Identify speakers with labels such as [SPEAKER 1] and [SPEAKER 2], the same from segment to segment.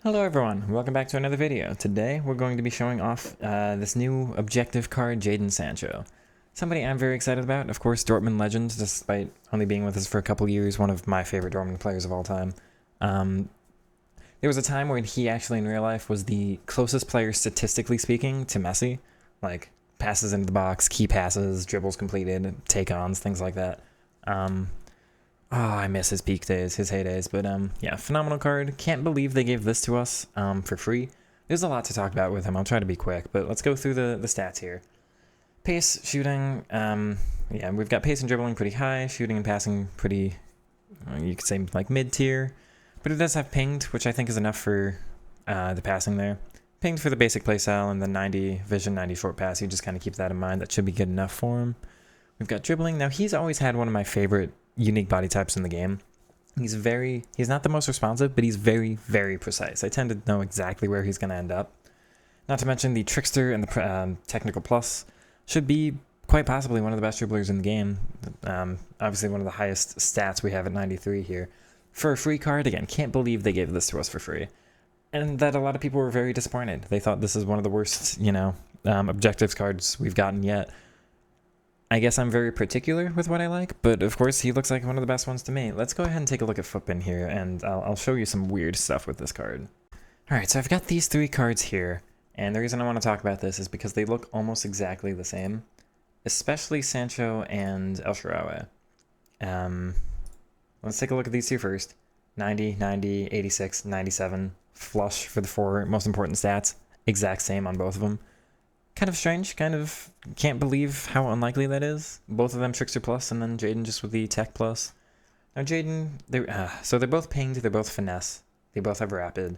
[SPEAKER 1] Hello everyone, welcome back to another video. Today we're going to be showing off this new objective card, Jadon Sancho. Somebody I'm very excited about, of course, Dortmund legend, despite only being with us for a couple years, one of my favorite Dortmund players of all time. There was a time when he actually in real life was the closest player statistically speaking to Messi. Like, passes into the box, key passes, dribbles completed, take-ons, things like that. Oh, I miss his peak days, his heydays, but yeah, phenomenal card. Can't believe they gave this to us for free. There's a lot to talk about with him. I'll try to be quick, but let's go through the stats here. Pace, shooting, yeah, we've got pace and dribbling pretty high, shooting and passing pretty, you could say like mid-tier, but it does have pinged, which I think is enough for the passing there. Pinged for the basic playstyle, and then 90 vision, 90 short pass. You just kind of keep that in mind. That should be good enough for him. We've got dribbling. Now, he's always had one of my favorite unique body types in the game. He's not the most responsive, but he's very, very precise. I tend to know exactly where he's going to end up. Not to mention the Trickster and the Technical Plus should be quite possibly one of the best dribblers in the game. Obviously one of the highest stats we have at 93 here. For a free card, again, can't believe they gave this to us for free. And that a lot of people were very disappointed. They thought this is one of the worst, objectives cards we've gotten yet. I guess I'm very particular with what I like, but of course he looks like one of the best ones to me. Let's go ahead and take a look at Footbin here, and I'll show you some weird stuff with this card. Alright, so I've got these three cards here, and the reason I want to talk about this is because they look almost exactly the same, especially Sancho and El Shaarawy. Let's take a look at these two first. 90, 90, 86, 97, flush for the four most important stats, exact same on both of them. Kind of strange, kind of can't believe how unlikely that is. Both of them Trickster Plus, and then Jadon just with the Tech Plus. Now Jadon, so they're both pinged, they're both finesse, they both have rapid.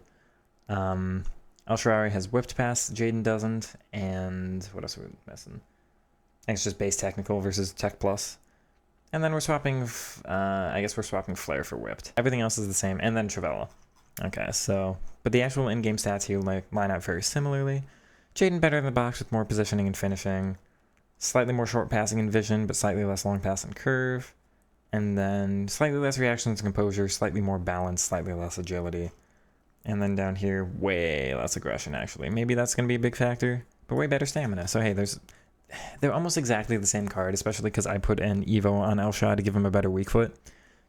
[SPEAKER 1] El Shaarawy has whipped pass, Jadon doesn't, and what else are we missing? I think it's just base technical versus Tech Plus. And then we're swapping, I guess we're swapping Flare for whipped. Everything else is the same, and then Travella. Okay, so, but the actual in-game stats here line up very similarly. Jadon better in the box with more positioning and finishing. Slightly more short passing and vision, but slightly less long pass and curve. And then slightly less reactions and composure, slightly more balance, slightly less agility. And then down here, way less aggression, actually. Maybe that's going to be a big factor, but way better stamina. So hey, they're almost exactly the same card, especially because I put an Evo on El Shaarawy to give him a better weak foot.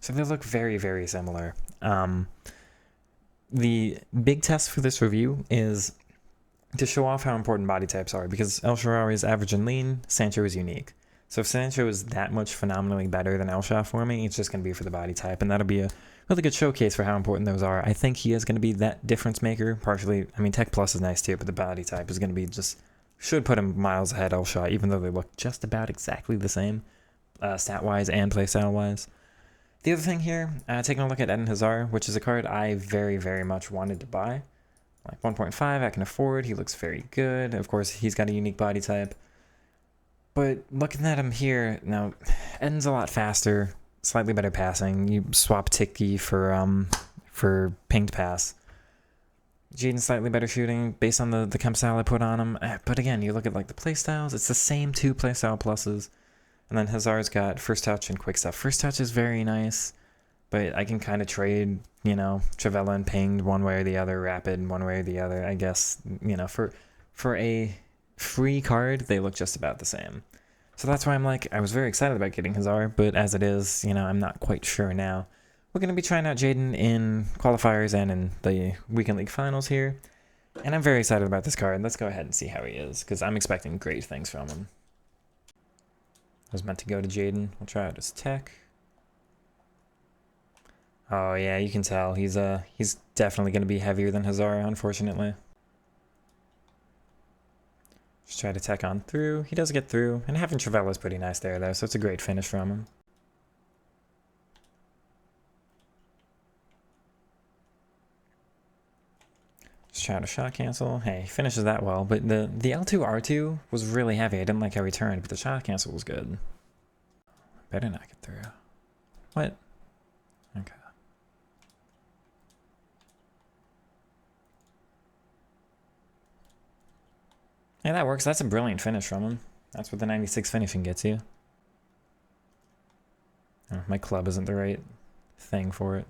[SPEAKER 1] So they look very, very similar. The big test for this review is to show off how important body types are, because El Shaarawy is average and lean, Sancho is unique. So if Sancho is that much phenomenally better than El Shaarawy for me, it's just going to be for the body type, and that'll be a really good showcase for how important those are. I think he is going to be that difference maker, partially. I mean, Tech Plus is nice too, but the body type is going to be should put him miles ahead El Shaarawy, even though they look just about exactly the same, stat-wise and playstyle-wise. The other thing here, taking a look at Eden Hazard, which is a card I very, very much wanted to buy. Like 1.5, I can afford. He looks very good. Of course, he's got a unique body type. But looking at him here, now, Eden's a lot faster, slightly better passing. You swap Tiki for pinged pass. Jadon's slightly better shooting based on the chem style I put on him. But again, you look at like the playstyles, it's the same two playstyle pluses. And then Hazard's got first touch and quick stuff. First touch is very nice, but I can kind of trade, Travella and pinged one way or the other, rapid one way or the other. I guess, for a free card, they look just about the same. So that's why I was very excited about getting Hazard, but as it is, I'm not quite sure now. We're going to be trying out Jadon in qualifiers and in the Weekend League Finals here, and I'm very excited about this card. Let's go ahead and see how he is, because I'm expecting great things from him. I was meant to go to Jadon. We'll try out his tech. Oh yeah, you can tell he's definitely going to be heavier than Hazard, unfortunately. Just try to tech on through. He does get through, and having Travella is pretty nice there though, so it's a great finish from him. Just try to shot cancel. Hey, he finishes that well, but the L2 R2 was really heavy. I didn't like how he turned, but the shot cancel was good. Better not get through. What? Okay. Yeah, that works. That's a brilliant finish from him. That's what the 96 finishing gets you. Oh, my club isn't the right thing for it.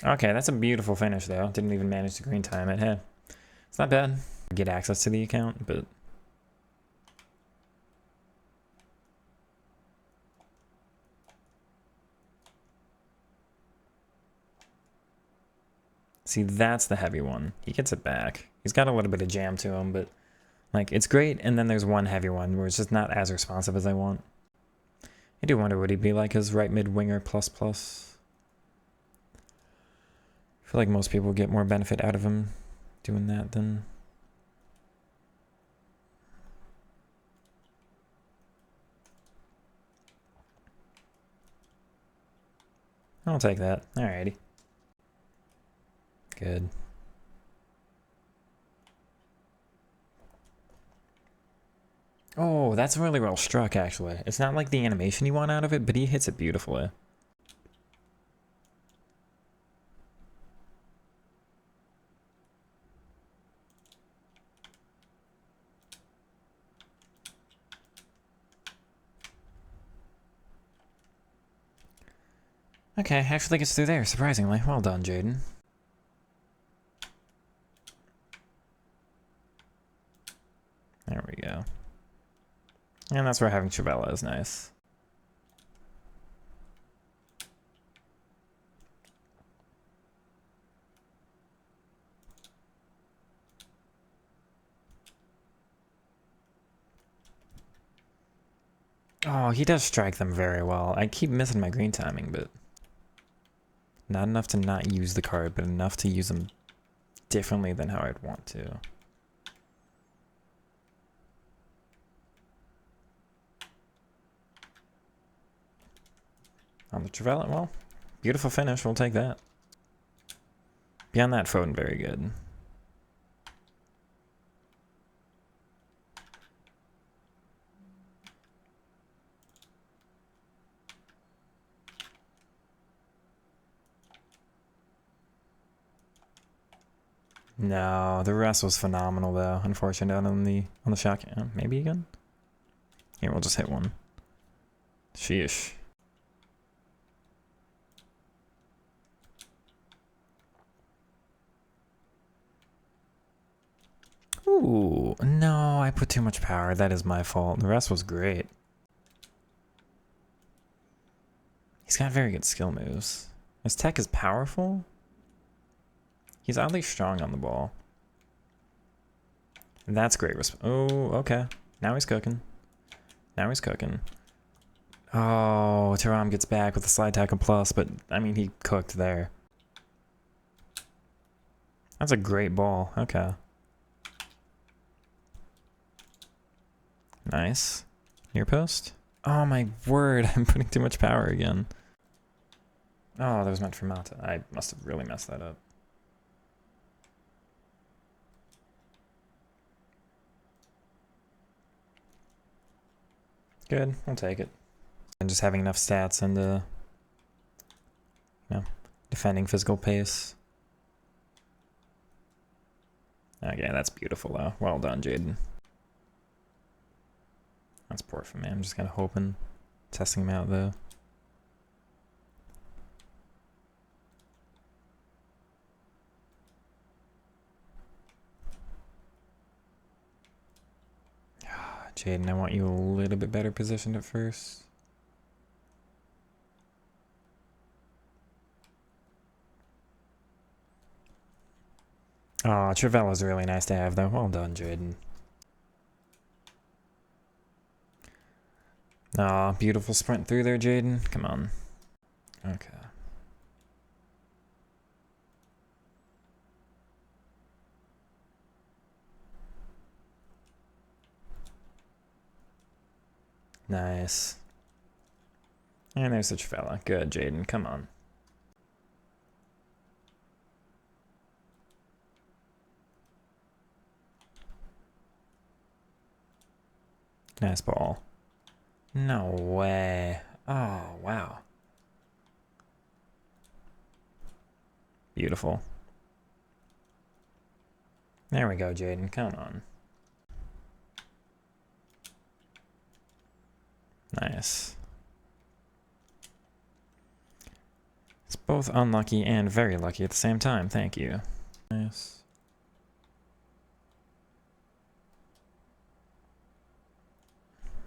[SPEAKER 1] Okay, that's a beautiful finish, though. Didn't even manage to green time it. Hey, it's not bad. Get access to the account, but... See, that's the heavy one. He gets it back. He's got a little bit of jam to him, but... Like, it's great, and then there's one heavy one where it's just not as responsive as I want. I do wonder what he'd be like as right mid winger plus plus. I feel like most people get more benefit out of him doing that than... I'll take that. Alrighty. Good. Oh, that's really well struck, actually. It's not like the animation you want out of it, but he hits it beautifully. Okay, actually gets through there, surprisingly. Well done, Jadon. There we go. And that's where having Chavella is nice. Oh, he does strike them very well. I keep missing my green timing, but... Not enough to not use the card, but enough to use them differently than how I'd want to. On the Trevella, well, beautiful finish, we'll take that. Beyond that, Foden, very good. No, the rest was phenomenal though. Unfortunate on the shot. Maybe again. Here, we'll just hit one. Sheesh. Ooh, no, I put too much power. That is my fault. The rest was great. He's got very good skill moves. His tech is powerful. He's oddly strong on the ball. That's great. Oh, okay. Now he's cooking. Now he's cooking. Oh, Thuram gets back with a slide tackle plus, but I mean, he cooked there. That's a great ball. Okay. Nice. Near post. Oh my word, I'm putting too much power again. Oh, that was meant for Mata. I must have really messed that up. Good, I'll take it. And just having enough stats and, you know, defending physical pace. Okay, that's beautiful though. Well done, Jadon. That's poor for me. I'm just kind of hoping, testing him out though. Jadon, I want you a little bit better positioned at first. Oh, Trevella's really nice to have though. Well done, Jadon. Aw, beautiful sprint through there, Jadon. Come on. Okay. Nice. And there's the Trevella. Good, Jadon. Come on. Nice ball. No way. Oh, wow. Beautiful. There we go, Jadon. Come on. Nice. It's Both unlucky and very lucky at the same time, thank you. Nice.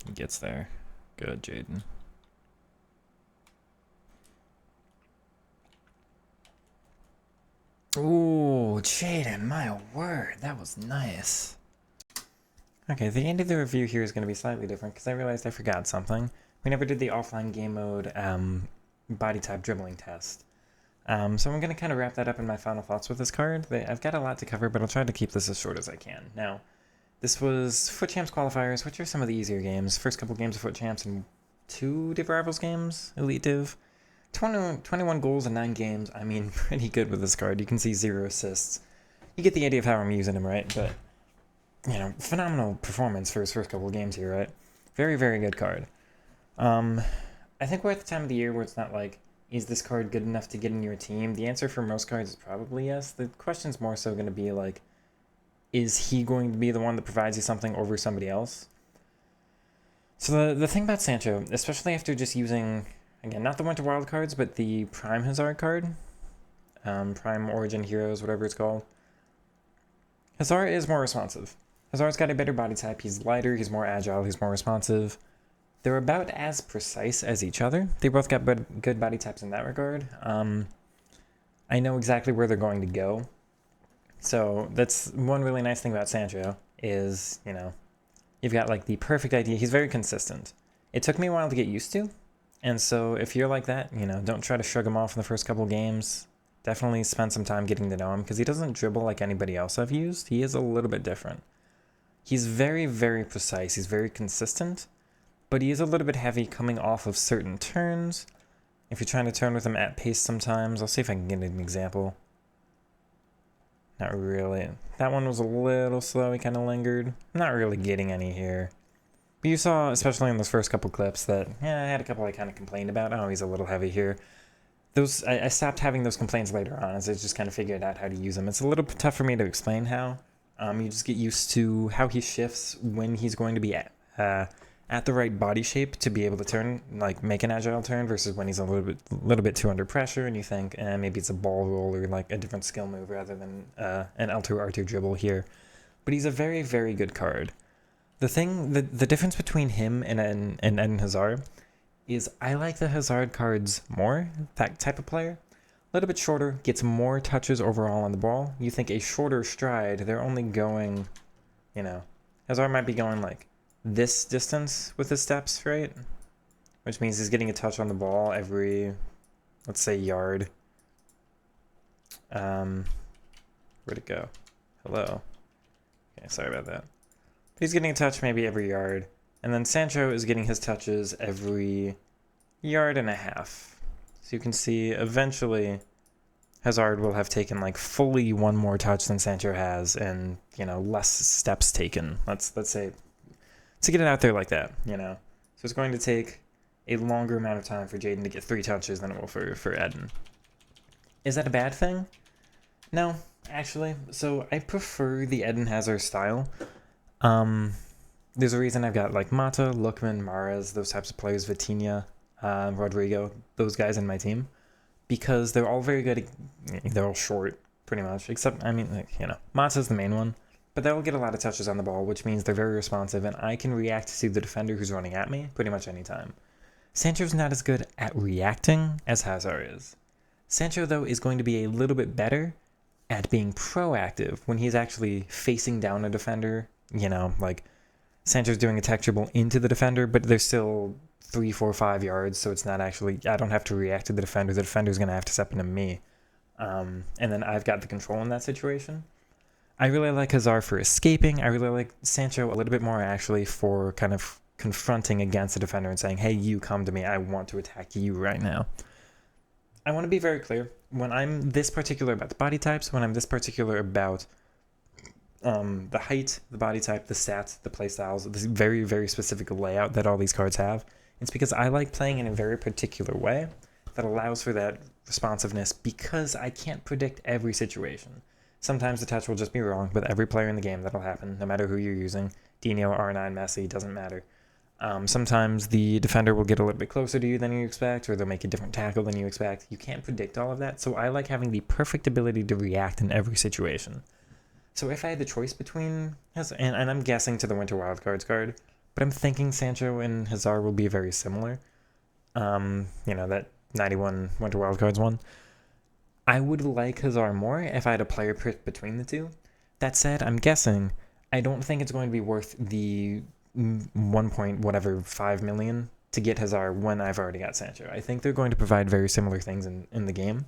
[SPEAKER 1] He gets there. Good, Jadon. Ooh, Jadon, my word, that was nice. Okay, the end of the review here is going to be slightly different because I realized I forgot something. We never did the offline game mode body type dribbling test. So I'm going to kind of wrap that up in my final thoughts with this card. I've got a lot to cover, but I'll try to keep this as short as I can. Now, this was Foot Champs qualifiers, which are some of the easier games. First couple games of Foot Champs and 2 Div Rivals games, Elite Div. 21 goals in 9 games. I mean, pretty good with this card. You can see 0 assists. You get the idea of how I'm using him, right? But, you know, phenomenal performance for his first couple of games here, right? Very, very good card. I think we're at the time of the year where it's not like, is this card good enough to get in your team? The answer for most cards is probably yes. The question's more so going to be like, is he going to be the one that provides you something over somebody else? So the thing about Sancho, especially after just using, again, not the Winter Wild cards, but the Prime Hazard card, Prime Origin Heroes, whatever it's called, Hazard is more responsive. Hazard's got a better body type. He's lighter, he's more agile, he's more responsive. They're about as precise as each other. They both got good body types in that regard. I know exactly where they're going to go. So that's one really nice thing about Sancho is, you know, you've got like the perfect idea. He's very consistent. It took me a while to get used to. And so if you're like that, you know, don't try to shrug him off in the first couple games. Definitely spend some time getting to know him because he doesn't dribble like anybody else I've used. He is a little bit different. He's very, very precise. He's very consistent. But he is a little bit heavy coming off of certain turns. If you're trying to turn with him at pace sometimes, I'll see if I can get an example. Not really. That one was a little slow, he kind of lingered. I'm not really getting any here. But you saw, especially in those first couple clips, that, yeah, I had a couple I kind of complained about. Oh, he's a little heavy here. Those I stopped having those complaints later on as I just kind of figured out how to use them. It's a little tough for me to explain how. You just get used to how he shifts when he's going to be at the right body shape to be able to turn, like make an agile turn versus when he's a little bit too under pressure and you think, maybe it's a ball roll or like a different skill move rather than an L2 R2 dribble here. But he's a very, very good card. The difference between him and Eden Hazard is I like the Hazard cards more, that type of player. A little bit shorter, gets more touches overall on the ball. You think a shorter stride, they're only going, you know, Hazard might be going like this distance with his steps, right? Which means he's getting a touch on the ball every, let's say, yard. Where'd it go? Hello. Okay, sorry about that. He's getting a touch maybe every yard. And then Sancho is getting his touches every yard and a half. So you can see eventually Hazard will have taken like fully one more touch than Sancho has and, you know, less steps taken. Let's say, to get it out there like that, you know. So it's going to take a longer amount of time for Jadon to get 3 touches than it will for Eden. Is that a bad thing? No, actually. So I prefer the Eden Hazard style. There's a reason I've got like Mata, Lookman, Mahrez, those types of players, Vitinha, Rodrigo, those guys in my team. Because they're all very good. They're all short, pretty much. Except, I mean, like, you know, Mata's the main one. But they'll get a lot of touches on the ball, which means they're very responsive, and I can react to the defender who's running at me pretty much any time. Sancho's not as good at reacting as Hazard is. Sancho, though, is going to be a little bit better at being proactive when he's actually facing down a defender. You know, like, Sancho's doing a tech dribble into the defender, but they're still 3, 4, 5 yards, so it's not actually, I don't have to react to the defender's going to have to step into me. And then I've got the control in that situation. I really like Hazard for escaping. I really like Sancho a little bit more actually for kind of confronting against the defender and saying, hey, you come to me. I want to attack you right now. I want to be very clear. When I'm this particular about the body types, when I'm this particular about the height, the body type, the stats, the play styles, this very, very specific layout that all these cards have, it's because I like playing in a very particular way that allows for that responsiveness because I can't predict every situation. Sometimes the touch will just be wrong with every player in the game. That'll happen, no matter who you're using. Dino, R9, Messi, doesn't matter. Sometimes the defender will get a little bit closer to you than you expect, or they'll make a different tackle than you expect. You can't predict all of that, so I like having the perfect ability to react in every situation. So if I had the choice between, and I'm guessing to the Winter Wildcards card, but I'm thinking Sancho and Hazard will be very similar. That 91 Winter Wildcards one. I would like Hazard more if I had a player pick between the two. That said, I'm guessing I don't think it's going to be worth the 1.5 million to get Hazard when I've already got Sancho. I think they're going to provide very similar things in the game.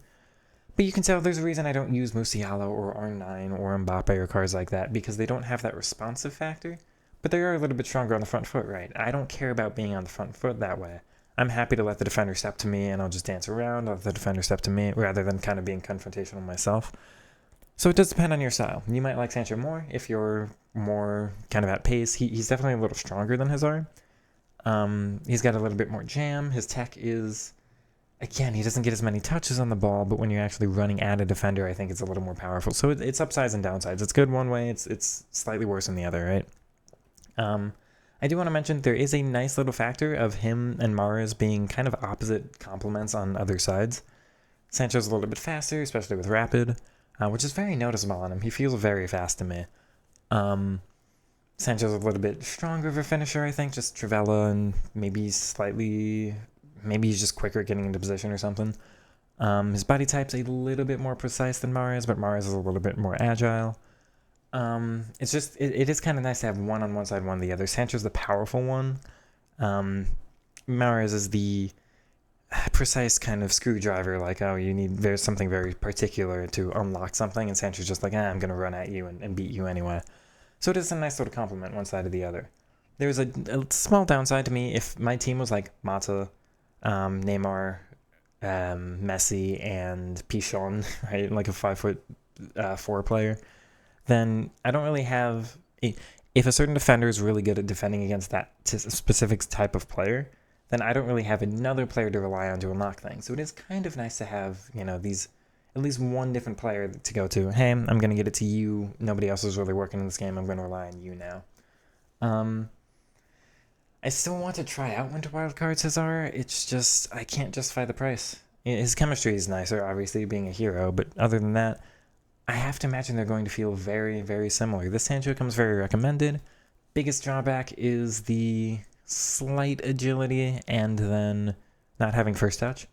[SPEAKER 1] But you can tell there's a reason I don't use Musiala or R9 or Mbappe or cards like that, because they don't have that responsive factor, but they are a little bit stronger on the front foot, right? I don't care about being on the front foot that way. I'm happy to let the defender step to me and I'll just dance around, I'll let the defender step to me, rather than kind of being confrontational myself. So it does depend on your style. You might like Sancho more if you're more kind of at pace. He's definitely a little stronger than Hazard. He's got a little bit more jam. His tech is... Again, he doesn't get as many touches on the ball, but when you're actually running at a defender, I think it's a little more powerful. So it's upsides and downsides. It's good one way, it's slightly worse in the other, right? I do want to mention there is a nice little factor of him and Mahrez being kind of opposite complements on other sides. Sancho's a little bit faster, especially with rapid, which is very noticeable on him. He feels very fast to me. Sancho's a little bit stronger of a finisher, I think, just Trivela and maybe he's just quicker at getting into position or something. His body type's a little bit more precise than Mahrez, but Mahrez is a little bit more agile. It's just, it is kind of nice to have one on one side, one on the other. Sancho's the powerful one. Mahrez is the precise kind of screwdriver, like, oh, there's something very particular to unlock something, and Sancho's just like, I'm going to run at you and beat you anyway. So it is a nice little complement, one side or the other. There's a small downside to me if my team was like Mata, Neymar, Messi, and Pichon, right? Like a 5'4" player. Then I don't really have... If a certain defender is really good at defending against that specific type of player, then I don't really have another player to rely on to unlock things. So it is kind of nice to have, these... at least one different player to go to. Hey, I'm going to get it to you. Nobody else is really working in this game. I'm going to rely on you now. I still want to try out Winter Wildcards Hazard. It's just, I can't justify the price. His chemistry is nicer, obviously, being a hero, but other than that, I have to imagine they're going to feel very, very similar. This Sancho comes very recommended. Biggest drawback is the slight agility and then not having first touch.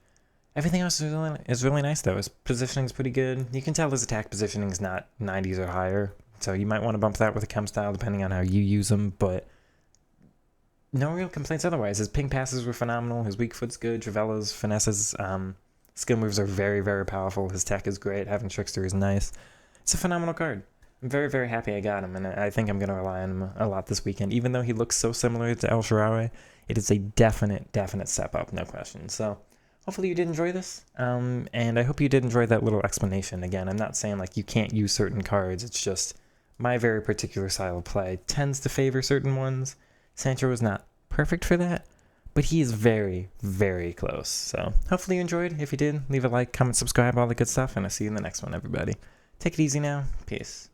[SPEAKER 1] Everything else is really nice, though. His positioning's pretty good. You can tell his attack positioning is not 90s or higher, so you might want to bump that with a chem style depending on how you use them, but no real complaints otherwise. His ping passes were phenomenal. His weak foot's good. Trivela's finesses, skill moves are very, very powerful. His tech is great. Having Trickster is nice. It's a phenomenal card. I'm very, very happy I got him, and I think I'm going to rely on him a lot this weekend. Even though he looks so similar to El Shaarawy, it is a definite step up, no question. So hopefully you did enjoy this, and I hope you did enjoy that little explanation. Again, I'm not saying like you can't use certain cards. It's just my very particular style of play tends to favor certain ones. Sancho is not perfect for that, but he is very, very close. So hopefully you enjoyed. If you did, leave a like, comment, subscribe, all the good stuff, and I'll see you in the next one, everybody. Take it easy now. Peace.